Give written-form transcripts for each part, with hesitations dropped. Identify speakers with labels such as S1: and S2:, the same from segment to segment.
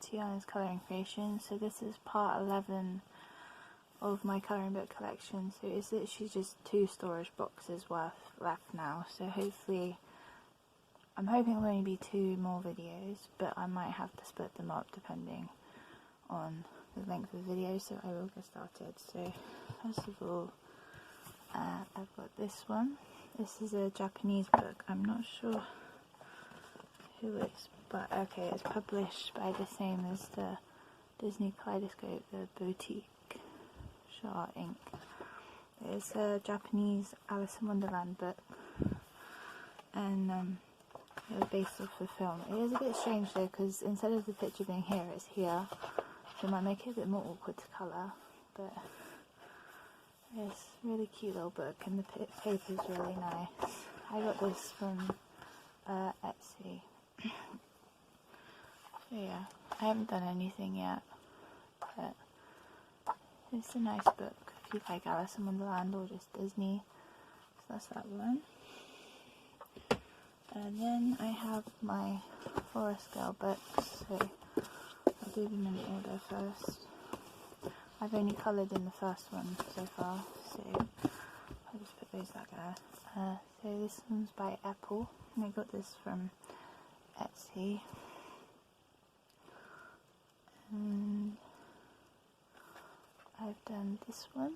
S1: Tiana's Colouring Creation. So this is part 11 of my colouring book collection. So it's literally just 2 storage boxes worth left now. So hopefully, I'm hoping it'll only be 2 more videos, but I might have to split them up depending on the length of the video. So I will get started. So first of all, I've got this one. This is a Japanese book. I'm not sure who it's, but okay, it's published by the same as the Disney Kaleidoscope, the Boutique Shaw Inc. It's a Japanese Alice in Wonderland book, and it was based off the film. It is a bit strange though, because instead of the picture being here, it's here, so it might make it a bit more awkward to colour, but it's a really cute little book, and the paper's really nice. I got this from Etsy. So yeah, I haven't done anything yet, but it's a nice book if you like Alice in Wonderland or just Disney. So that's that one. And then I have my Forest Girl books, so I'll do them in order first. I've only coloured in the first one so far, so I'll just put those back there. So this one's by Apple, and I got this from Etsy. And I've done this one,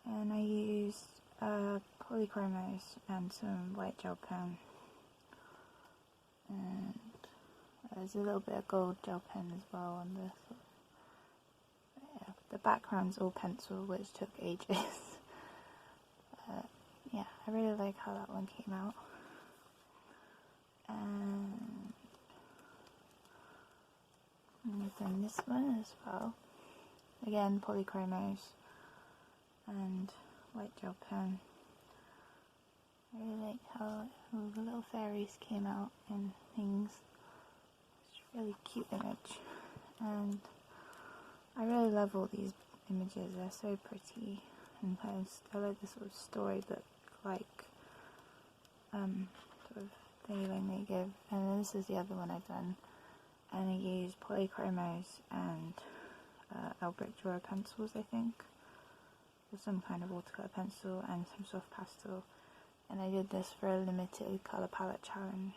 S1: and I used polychromos and some white gel pen, and there's a little bit of gold gel pen as well on this. Yeah, the background's all pencil, which took ages. Yeah, I really like how that one came out. And I've done this one as well. Again, polychromos and white gel pen. I really like how all the little fairies came out and things. It's a really cute image, and I really love all these images. They're so pretty, and I like this sort of storybook like sort of feeling they give. And then this is the other one I've done, and I used polychromos and Elbrick Drawer pencils, I think, with some kind of watercolour pencil and some soft pastel. And I did this for a limited colour palette challenge.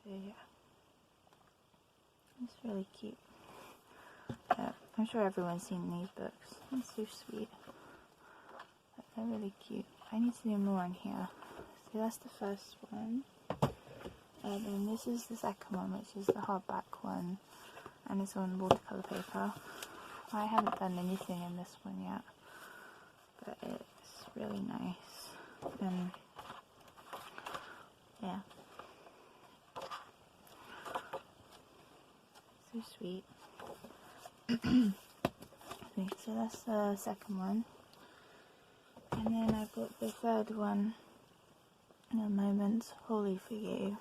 S1: So yeah, it's really cute. I'm sure everyone's seen these books. They're so sweet. They're really cute. I need to do more in here. So that's the first one. And then this is the second one, which is the hardback one, and it's on watercolour paper. I haven't done anything in this one yet, but it's really nice, and yeah, so sweet. Okay, so that's the second one, and then I've got the third one, in a moment, Wholly for You.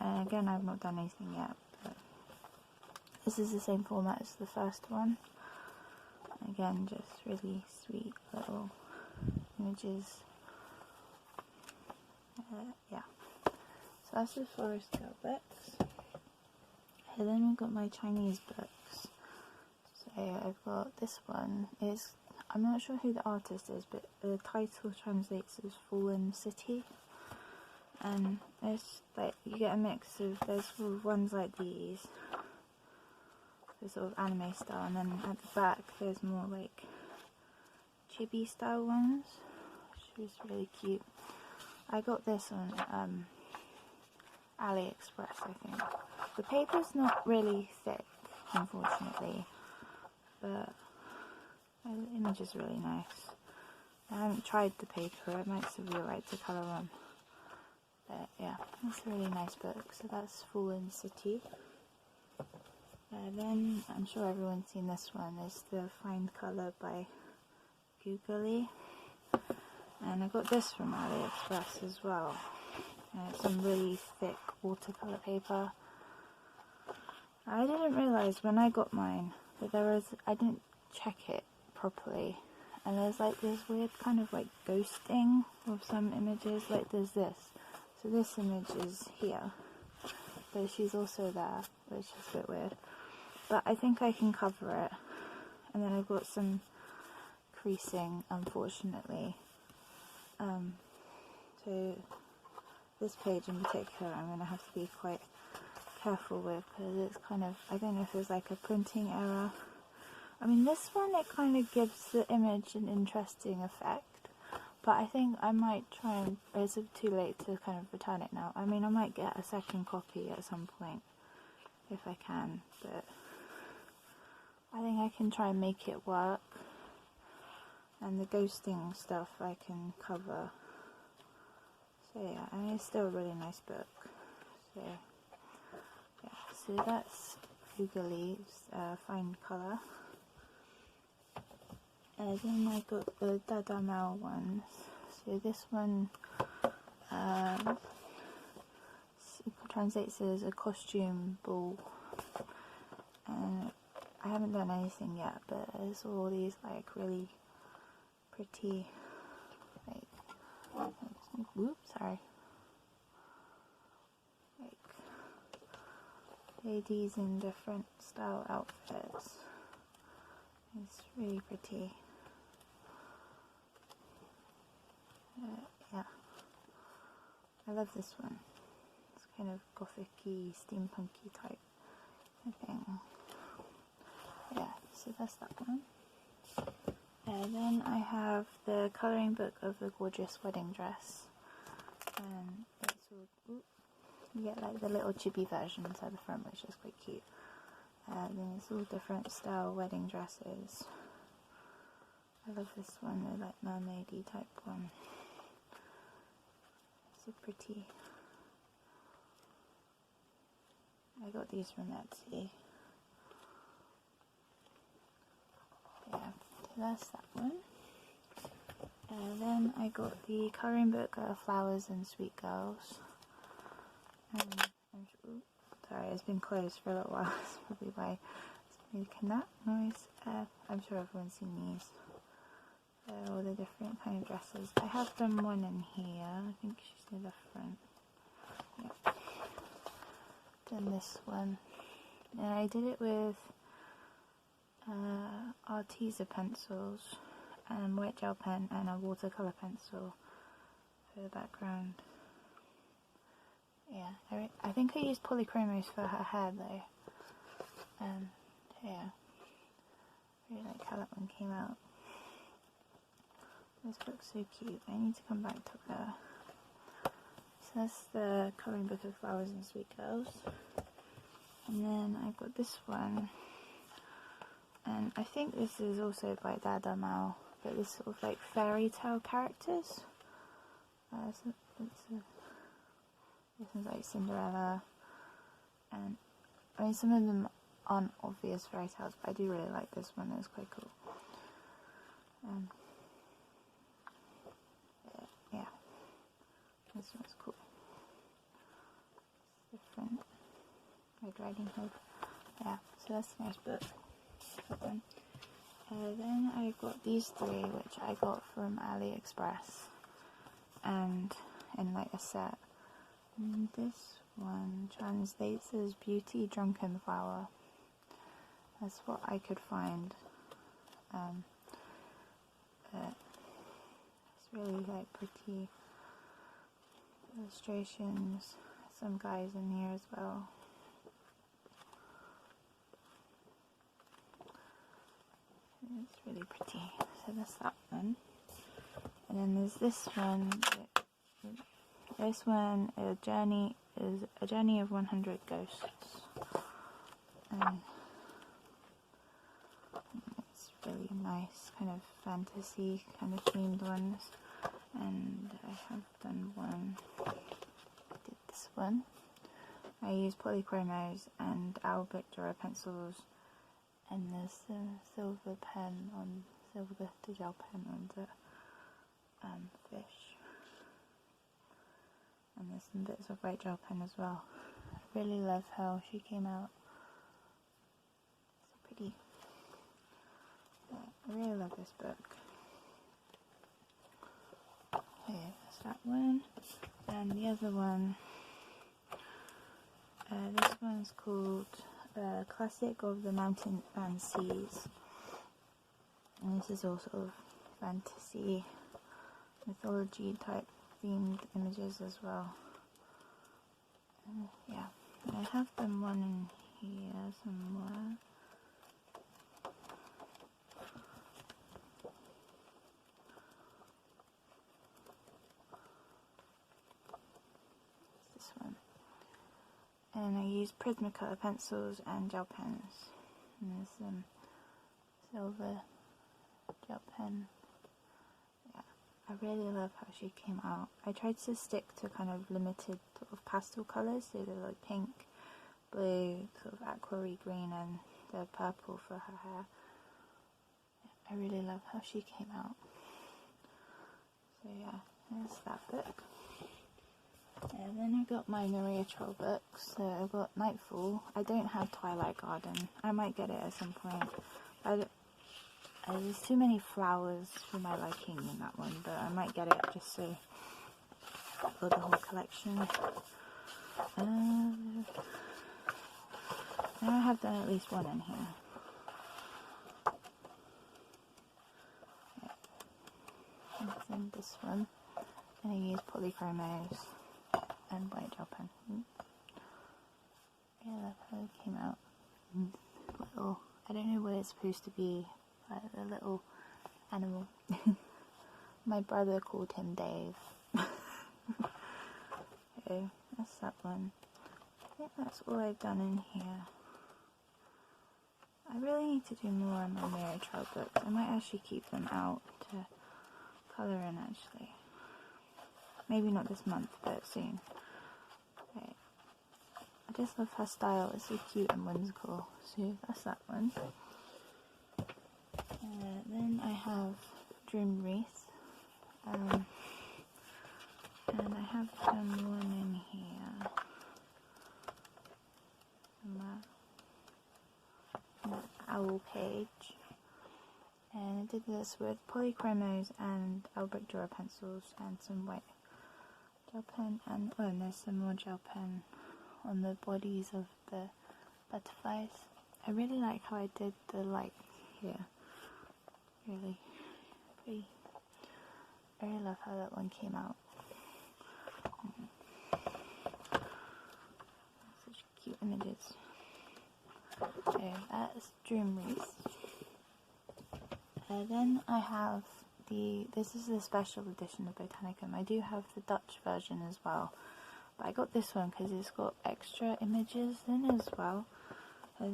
S1: Again, I've not done anything yet, but this is the same format as the first one. Again, just really sweet little images. Yeah, so that's the Forest Girl books. And then we've got my Chinese books. So I've got this one. I'm not sure who the artist is, but the title translates as Fallen City. And it's like, you get a mix of, there's sort of ones like these, the sort of anime style, and then at the back there's more like chibi style ones, which is really cute. I got this on AliExpress, I think. The paper's not really thick, unfortunately, but the image is really nice. I haven't tried the paper, it might still be alright to colour on. But yeah, it's a really nice book. So that's Fallen City. Then, I'm sure everyone's seen this one, is the Find Colour by Googly. And I got this from AliExpress as well. It's some really thick watercolour paper. I didn't realise when I got mine that I didn't check it properly. And there's like this weird kind of like ghosting of some images, like there's this. So this image is here, but she's also there, which is a bit weird. But I think I can cover it. And then I've got some creasing, unfortunately. So this page in particular I'm going to have to be quite careful with, because it's kind of, I don't know if there's like a printing error. I mean, this one, it kind of gives the image an interesting effect. But I think I might try and, it's too late to kind of return it now. I mean, I might get a second copy at some point, if I can, but I think I can try and make it work. And the ghosting stuff I can cover. So yeah, I mean, it's still a really nice book. So yeah, so that's Cougar Leaves, Fine Colour. And then I got the Dada Mal ones. So this one translates as a costume ball. And I haven't done anything yet, but there's all these like really pretty, like, whoops, sorry. Like ladies in different style outfits. It's really pretty. Yeah, I love this one. It's kind of gothic-y, steampunky type thing. Yeah, so that's that one. And then I have the colouring book of the Gorgeous Wedding Dress. And it's all, you get like the little chibi versions at the front, which is quite cute. Then it's all different style wedding dresses. I love this one, the like mermaidy type one. So pretty. I got these from Etsy. Yeah, so that's that one. And then I got the colouring book of Flowers and Sweet Girls. Sorry, it's been closed for a little while. That's probably why it's making that noise. I'm sure everyone's seen these. All the different kind of dresses. I have done one in here. I think she's near the front. Yeah. Done this one. And I did it with Arteza pencils and white gel pen and a watercolour pencil for the background. Yeah, I think I used polychromos for her hair though. Yeah, I really like how that one came out. This book's so cute. I need to come back to her. So that's the colouring book of Flowers and Sweet Girls. And then I've got this one. And I think this is also by Dada Mal, but this sort of like fairy tale characters. This one's like Cinderella, and I mean some of them aren't obvious fairy tales, but I do really like this one. It's quite cool. Yeah, this one's cool. It's different. Red Riding Hood. Yeah, so that's a nice book. That one. Then I got these three, which I got from AliExpress, and in like a set. And this one translates as Beauty Drunken Flower. That's what I could find. It's really like pretty illustrations. Some guys in here as well. It's really pretty. So that's that one. And then there's this one. This one, a journey of 100 ghosts. And it's really nice, kind of fantasy, kind of themed ones. And I have done one. I did this one. I used polychromos and Albert Dura pencils, and there's a silver gel pen on the fish. And there's some bits of white gel pen as well. I really love how she came out. So pretty. Yeah, I really love this book. Okay, that's that one. And the other one, This one's called Classic of the Mountain and Seas. And this is all sort of fantasy, mythology type themed images as well. Yeah, I have them one in here somewhere. This one. And I use Prismacolor pencils and gel pens. And there's some silver gel pen. Yeah, I really love how she came out. I tried to stick to kind of limited sort of pastel colours, so they're like pink, blue, sort of aqua green, and the purple for her hair. I really love how she came out. So yeah, there's that book. And then I got my Maria Troll books. So I got Nightfall. I don't have Twilight Garden. I might get it at some point. There's too many flowers for my liking in that one, but I might get it just so for the whole collection. Now I have done at least one in here. Yeah. And then this one, and I use polychromos and white gel pen. I love how it came out. Little, I don't know what it's supposed to be, but a little animal. My brother called him Dave. Okay, that's that one. I think that's all I've done in here. I really need to do more on my Mary Trout books. I might actually keep them out to colour in actually. Maybe not this month, but soon. Okay. I just love her style, it's so cute and whimsical. So that's that one. Then I have Dream Wreath. And I have done one in here. An owl page. And I did this with polychromos and Albrecht Dürer pencils and some white gel pen, and there's some more gel pen on the bodies of the butterflies. I really like how I did the light here. Really pretty. I really love how that one came out. Such cute images. Okay, that's Dream Wreath. Then I have this is a special edition of Botanicum. I do have the Dutch version as well, but I got this one because it's got extra images in as well. I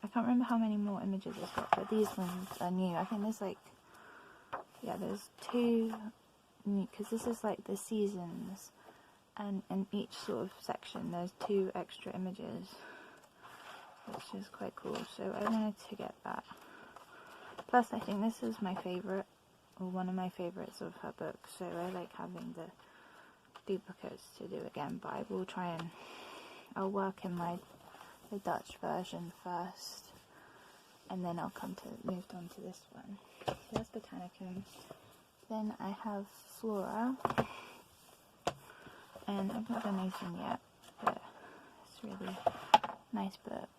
S1: can't remember how many more images it's got, but these ones are new. I think there's there's 2 new, because this is like the seasons, and in each sort of section there's 2 extra images, which is quite cool. So I wanted to get that. Plus, I think this is my favourite, or one of my favourites of her books, so I like having the duplicates to do again, but I will try and I'll work in the Dutch version first, and then I'll move on to this one. So that's Botanicum. Then I have Flora, and I've not done anything yet, but it's a really nice book.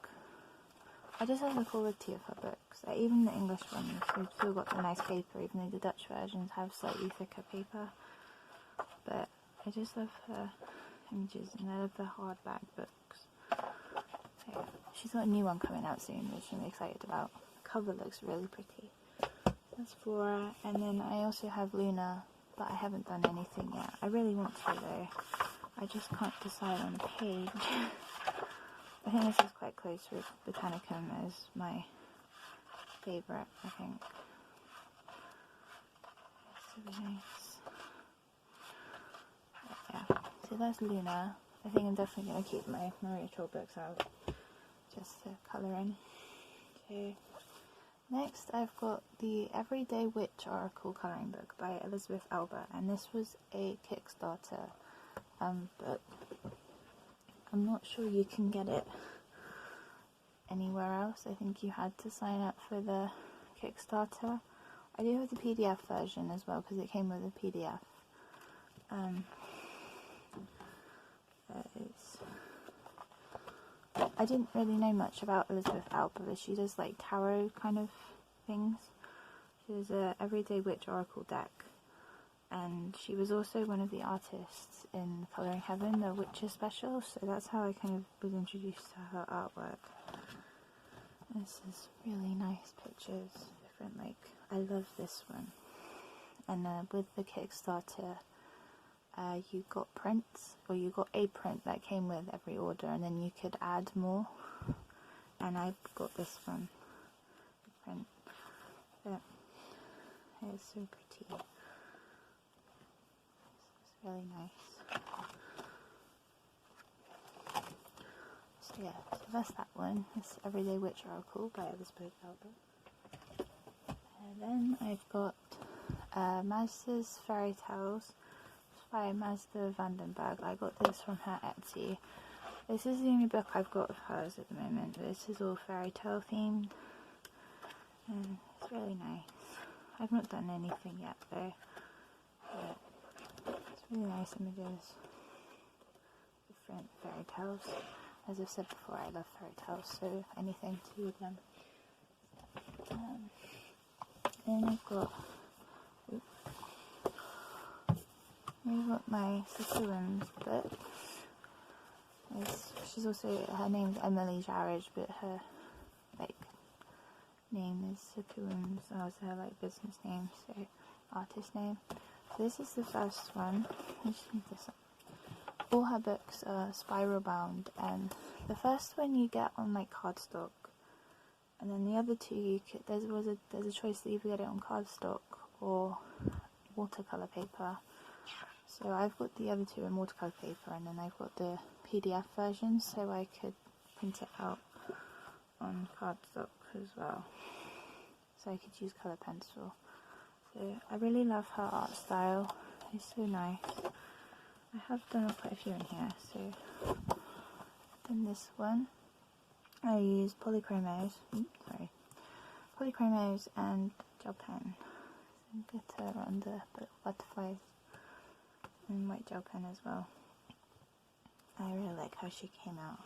S1: I just love the quality of her books. Even the English ones, they've still got the nice paper, even though the Dutch versions have slightly thicker paper. But I just love her images, and I love the hardback books. So, yeah. She's got a new one coming out soon, which I'm excited about. The cover looks really pretty. That's Flora, and then I also have Luna, but I haven't done anything yet. I really want to though. I just can't decide on a page. I think this is quite close with Botanicum as my favourite, I think. It's really nice. Yeah, so that's Luna. I think I'm definitely going to keep my Maria Troll books out, just to colour in. Okay. Next I've got the Everyday Witch Oracle colouring book by Elizabeth Albert, and this was a Kickstarter book. I'm not sure you can get it anywhere else. I think you had to sign up for the Kickstarter. I do have the PDF version as well, because it came with a PDF. It's I didn't really know much about Elizabeth Alba, but she does like tarot kind of things. She does a Everyday Witch Oracle deck, and she was also one of the artists in Colouring Heaven, the Witches special, so that's how I kind of was introduced to her artwork. This is really nice pictures, different, like, I love this one. And with the Kickstarter, you got prints, or you got a print that came with every order, and then you could add more. And I got this one, the print. Yeah, it's so pretty. It's really nice. So yeah, so that's that one. It's Everyday Witch Oracle by Elizabeth Alba. And then I've got Mazda's Fairy Tales by Mazda Vandenberg. I got this from her Etsy. This is the only book I've got of hers at the moment. This is all fairy tale themed, and it's really nice. I've not done anything yet though, but it's really nice images, different fairy tales. As I've said before, I love fairy tales, so anything to do with them. Then I've got my Sister Wims book. She's also, her name's Emily Jarridge, but her like name is Sister Wims, and also her like business name, so artist name. So this is the first one. All her books are spiral bound, and the first one you get on like cardstock, and then the other two you could, there's a choice to either get it on cardstock or watercolor paper. So I've got the other two in watercolor paper, and then I've got the PDF version, so I could print it out on cardstock as well. So I could use colour pencil. So I really love her art style. It's so nice. I have done quite a few in here. So in this one, I use polychromos. Polychromos and gel pen. Some glitter on the butterflies. And white gel pen as well. I really like how she came out.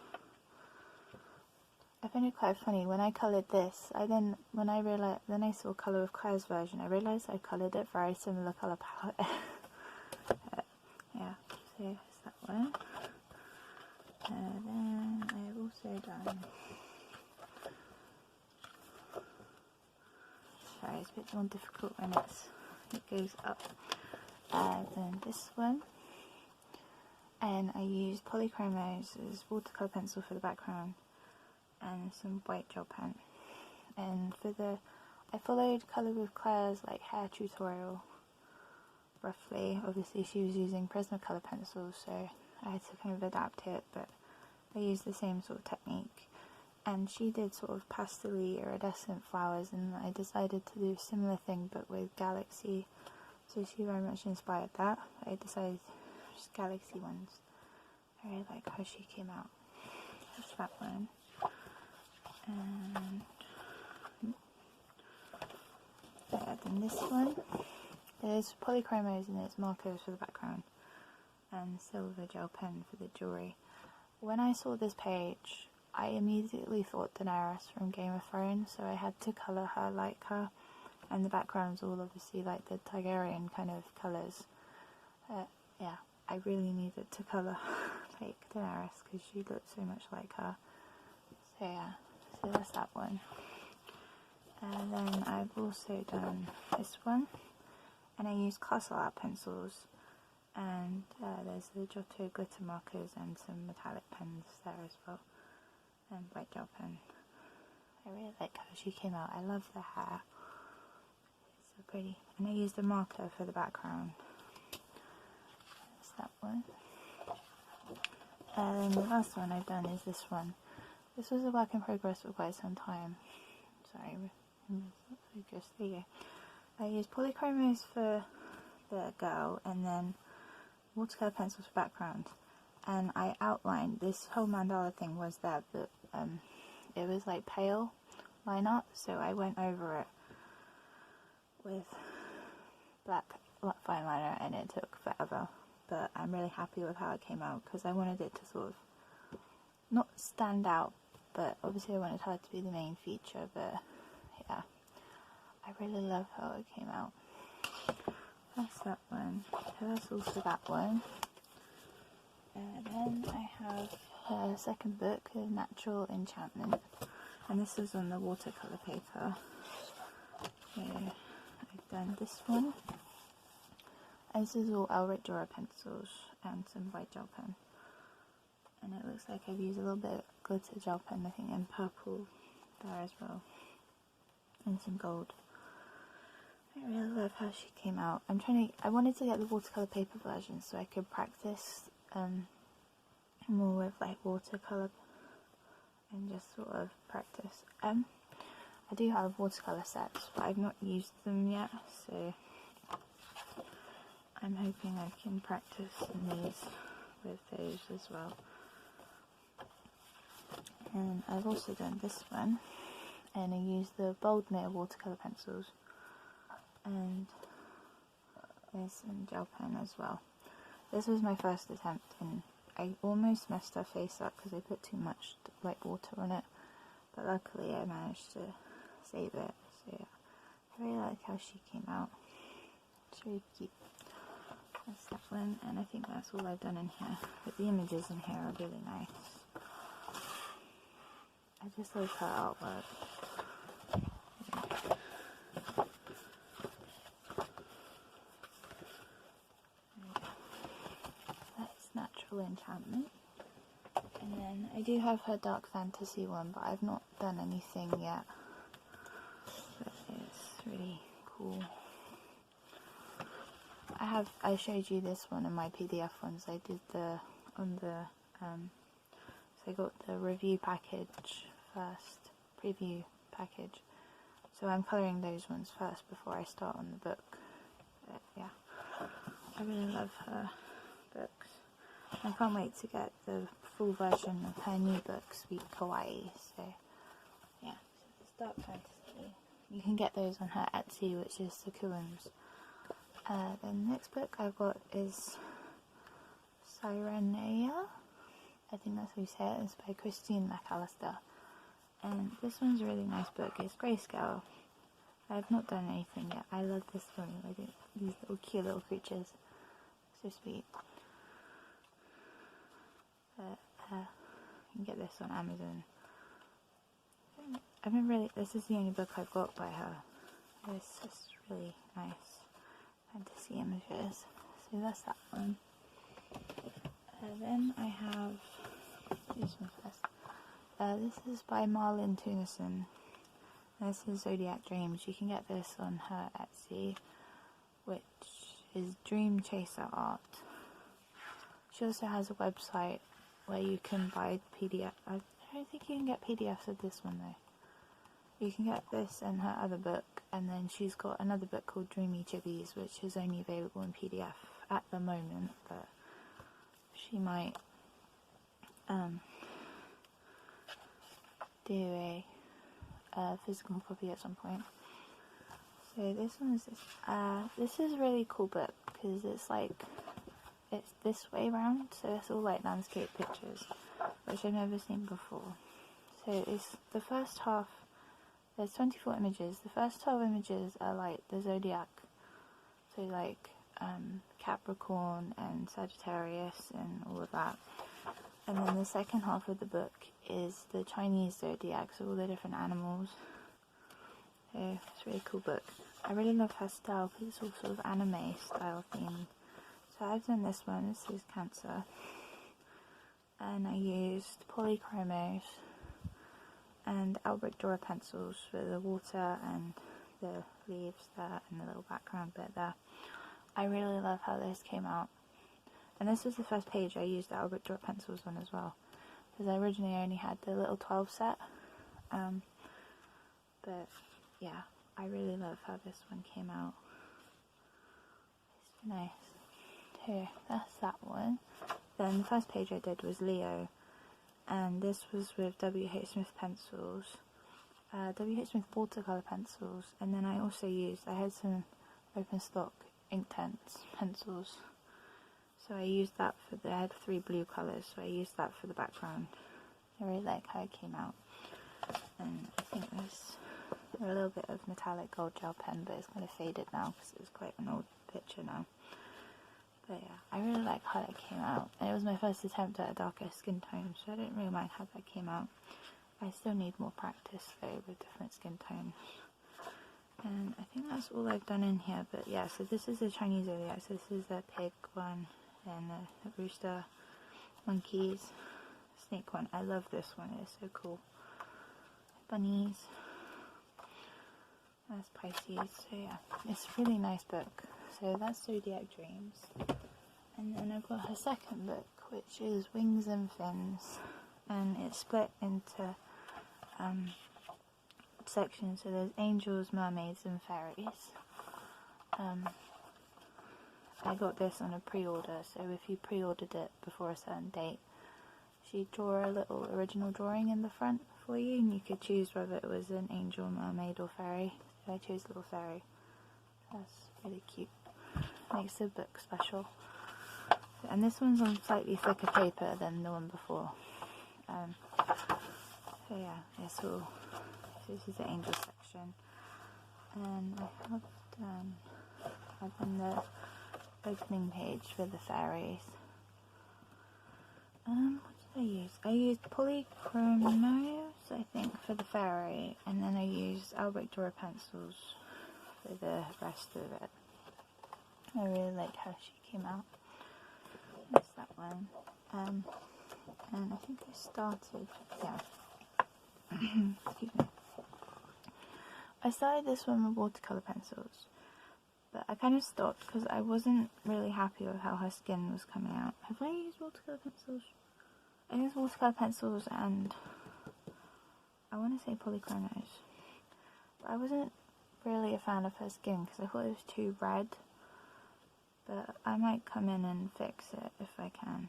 S1: I find it quite funny when I coloured this. When I saw colour of Claire's version, I realised I coloured it very similar colour palette. Yeah, so here's that one. And then I've also done. Sorry, it's a bit more difficult when it goes up. Then this one, and I use polychromos as watercolour pencil for the background and some white gel pen. And I followed Colour with Claire's like hair tutorial roughly. Obviously she was using Prismacolor pencils, so I had to kind of adapt it, but I used the same sort of technique. And she did sort of pastel-y iridescent flowers, and I decided to do a similar thing but with galaxy. So she very much inspired that. I decided just galaxy ones. I really like how she came out. That's that one. And then this one. There's polychromos and it's markers for the background. And silver gel pen for the jewellery. When I saw this page, I immediately thought Daenerys from Game of Thrones, so I had to colour her like her. And the background's all obviously like the Targaryen kind of colours. Yeah, I really needed to colour like Daenerys because she looked so much like her. So yeah, so that's that one. And then I've also done this one, and I use Castle Art pencils, and there's the Giotto glitter markers and some metallic pens there as well, and white gel pen. I really like how she came out. I love the hair. So pretty. And I used a marker for the background. That's that one. And the last one I've done is this one. This was a work in progress for quite some time. Sorry, focus. There you go. I used polychromos for the girl and then watercolour pencils for background. And I outlined, this whole mandala thing was there, but it was like pale line art, so I went over it with black fine liner and it took forever, but I'm really happy with how it came out because I wanted it to sort of not stand out but obviously I wanted her to be the main feature, but yeah, I really love how it came out. That's that one. So that's also that one. And then I have her second book, The Natural Enchantment, and this is on the watercolour paper. So I've done this one. And this is all Elric Dura pencils and some white gel pen. And it looks like I've used a little bit of glitter gel pen, I think, in purple there as well. And some gold. I really love how she came out. I wanted to get the watercolour paper version so I could practice more with like watercolour and just sort of practice. I do have watercolour sets, but I've not used them yet, so I'm hoping I can practice these with those as well. And I've also done this one, and I used the Bold Knitter watercolour pencils, and there's some gel pen as well. This was my first attempt, and I almost messed her face up because I put too much like water on it, but luckily I managed to save it. So yeah, I really like how she came out. It's really cute. That's that one, and I think that's all I've done in here. But the images in here are really nice. I just like her artwork. That's Natural Enchantment. And then I do have her Dark Fantasy one, but I've not done anything yet. But it's really cool. I showed you this one in my PDF ones. I did so I got the review package first, preview package. So I'm colouring those ones first before I start on the book. But yeah, I really love her books. I can't wait to get the full version of her new book, Sweet Kawaii. So yeah, so it's Dark Fantasy. You can get those on her Etsy, which is Sakuram's. The next book I've got is Sirenea. I think that's how you say it. It's by Christine McAllister. And this one's a really nice book. It's grayscale. I've not done anything yet. I love this one. I think these little cute little creatures. So sweet. You can get this on Amazon. This is the only book I've got by her. It's just really nice fantasy images. So that's that one. Then I have this one first. This is by Marlyn Tunison. This is Zodiac Dreams. You can get this on her Etsy, which is Dream Chaser Art. She also has a website where you can buy PDF. I don't think you can get PDFs of this one though. You can get this and her other book, and then she's got another book called Dreamy Chibis, which is only available in PDF at the moment, but she might do a physical copy at some point. So this one is this is a really cool book because it's this way round, so it's all like landscape pictures, which I've never seen before. So it's the first half. There's 24 images. The first 12 images are like the zodiac, so like Capricorn and Sagittarius and all of that. And then the second half of the book is the Chinese zodiac, so all the different animals. So it's a really cool book. I really love her style because it's all sort of anime style themed. So I've done this one. This is Cancer, and I used polychromos and Albrecht Dürer pencils for the water and the leaves there and the little background bit there. I really love how this came out. And this was the first page I used the Albrecht Dürer pencils on as well, because I originally only had the little 12 set. But yeah, I really love how this one came out. It's nice. Here, that's that one. Then the first page I did was Leo, and this was with W.H. Smith pencils, W.H. Smith watercolour pencils, and then I also I had some open stock Inktense pencils, so I used that I had 3 blue colours, so I used that for the background, I really like how it came out. And I think there's a little bit of metallic gold gel pen, but it's kind of faded now because it was quite an old picture now. But yeah, I really like how that came out. And it was my first attempt at a darker skin tone, so I didn't really mind how that came out. I still need more practice though with different skin tones. And I think that's all I've done in here. But yeah, so this is the Chinese zodiac. So this is the pig one and the rooster, monkeys, snake one. I love this one, it's so cool. Bunnies. That's Pisces. So yeah, it's a really nice book. So that's Zodiac Dreams. And then I've got her second book, which is Wings and Fins. And it's split into sections. So there's angels, mermaids and fairies. I got this on a pre-order, so if you pre-ordered it before a certain date, she'd draw a little original drawing in the front for you, and you could choose whether it was an angel, mermaid or fairy. So I chose little fairy. That's really cute. Makes the book special. And this one's on slightly thicker paper than the one before. So yeah, it's all. So this is the angel section, and I've done the opening page for the fairies. What did I use? I used polychromos, I think, for the fairy, and then I used Albrecht Dürer pencils for the rest of it. I really like how she came out. That's that one. And I think I started, excuse me. I started this one with watercolour pencils, but I kind of stopped because I wasn't really happy with how her skin was coming out. Have I used watercolour pencils? I used watercolour pencils and I want to say polychromos, but I wasn't really a fan of her skin because I thought it was too red, but I might come in and fix it if I can.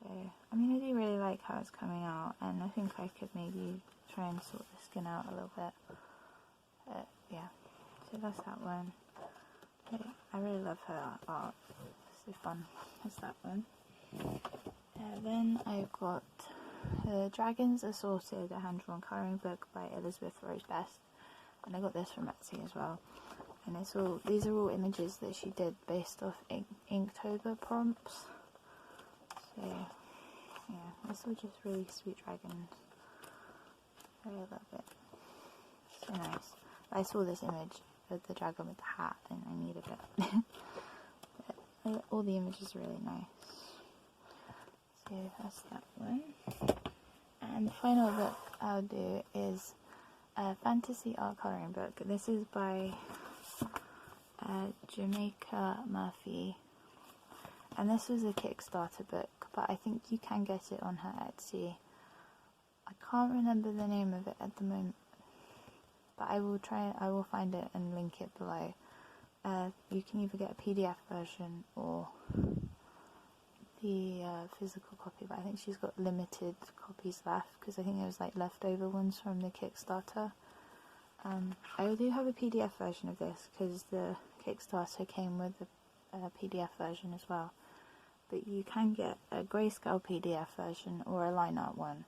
S1: So, I mean, I do really like how it's coming out, and I think I could maybe try and sort the skin out a little bit. But yeah, so that's that one. I really love her art. It's so fun. That's that one. Then I've got Dragons Assorted, a hand-drawn colouring book by Elizabeth Rose Best, and I got this from Etsy as well. And it's all, these are all images that she did based off Inktober prompts. So yeah, it's all just really sweet dragons. I really love it. So nice. I saw this image of the dragon with the hat and I needed it. But all the images are really nice. So that's that one. And the final book I'll do is a fantasy art colouring book. This is by Jamaica Murphy. And this was a Kickstarter book, but I think you can get it on her Etsy. I can't remember the name of it at the moment, but I will find it and link it below. You can either get a PDF version or the physical copy, but I think she's got limited copies left because I think there was like leftover ones from the Kickstarter. I do have a PDF version of this because the Kickstarter came with a PDF version as well, but you can get a grayscale PDF version or a line art one.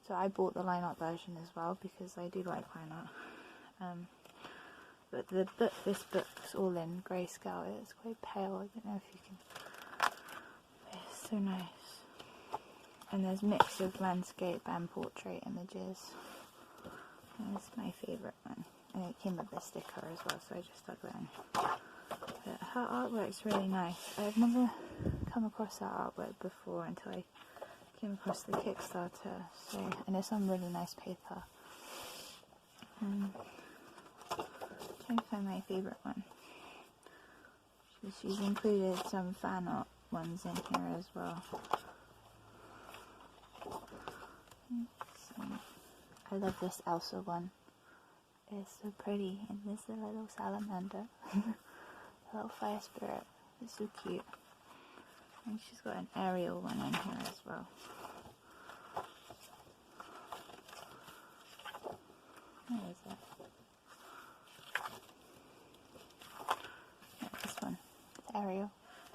S1: So I bought the line art version as well because I do like line art. But this book's all in grayscale. It's quite pale. I don't know if you can. It's so nice. And there's a mix of landscape and portrait images. And it's my favourite one. And it came with a sticker as well, so I just stuck that in. But her artwork's really nice. I've never come across that artwork before until I came across the Kickstarter. So, and it's on really nice paper. Trying to find my favourite one. She's included some fan art ones in here as well. I love this Elsa one. It's so pretty, and there's a little salamander, a little fire spirit. It's so cute. And she's got an Ariel one in here as well. Where is it? Yeah, this one. It's Ariel.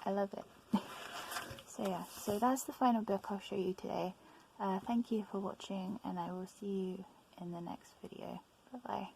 S1: I love it. So yeah, so that's the final book I'll show you today. Thank you for watching, and I will see you in the next video. Bye bye.